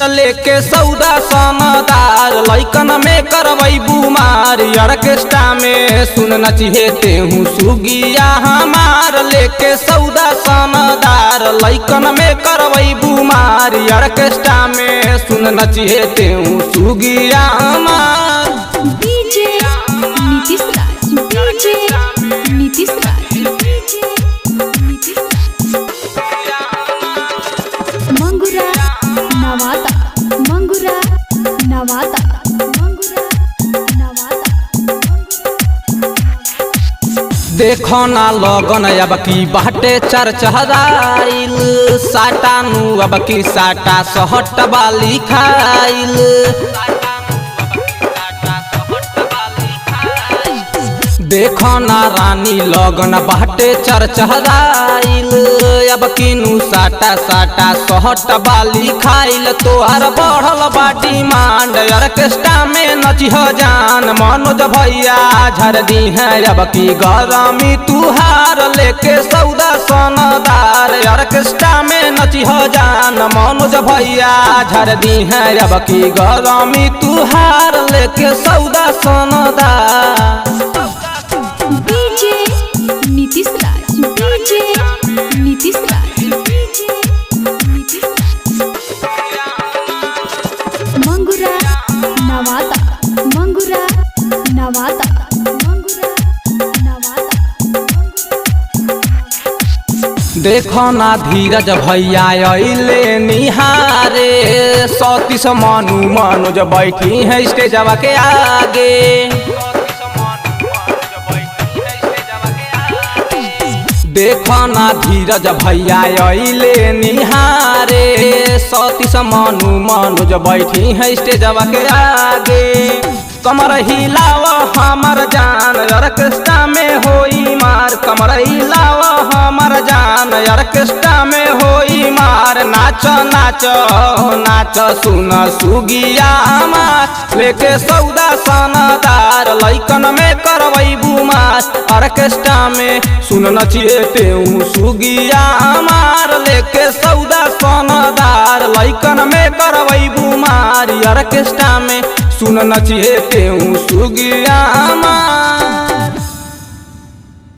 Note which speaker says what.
Speaker 1: लेके सौदा सनदार लइकन में करवई बुमार ऑर्केस्ट्रा में सुन नचिहेते हूँ सुगिया हमार। लेके सौदा सनदार लइकन में करवई बुमार ऑर्केस्ट्रा में सुन नचिहेते हूँ सुगिया हमार।
Speaker 2: डीजे नीतीश राज, डीजे नीतीश राज, डीजे नीतीश मंगुरा नवाता, मंगुरा नवाता, मंगुरा नवाता।
Speaker 1: देखो ना लगन अब की बाटे चरचहराइल साटानु अब की साटा सहट बाली खाइल। देखो ना रानी लगन बाटे चरचहराइल अब किनु साटा साटा सहट बाली खाइल। तोहर बढ़ल बा डिमांड ऑर्केस्ट्रा में नचिह जान मनोज भैया झर दी है अब की गरमी तुहार। लेके सौदा सनदार ऑर्केस्ट्रा में नचिह जान मनोज भैया झर दी है अब की गरमी तुहार। लेके सौदा सनदार
Speaker 2: डीजे नीतीश राज, डीजे नीतीश राज, डीजे नीतीश मंगुरा नवाता, मंगुरा नवाता, मंगुरा नवाता।
Speaker 1: देखो ना धीरज भैया अइले निहारे 37 मनु मनोज बैठी है स्टेजवा के आगे। देखो ना धीरज भैया अइले निहारे 37 मनु मनोज बैठी है स्टेजवा के आगे। कमर हिलाव हमर जान ऑर्केस्ट्रा में होई मार, कमर हिलाव हमर जान ऑर्केस्ट्रा में होई मार। नाच नाच नाच सुन सुगिया हमार। लेके सौदा सनदार लइकन में करवई बुमार ऑर्केस्ट्रा में सुन नचिएते हूँ सुगिया हमार। लेके सौदा सनदार लइकन में करवई बुमार ऑर्केस्ट्रा में सुन नचिएते हूँ सुगिया हमार।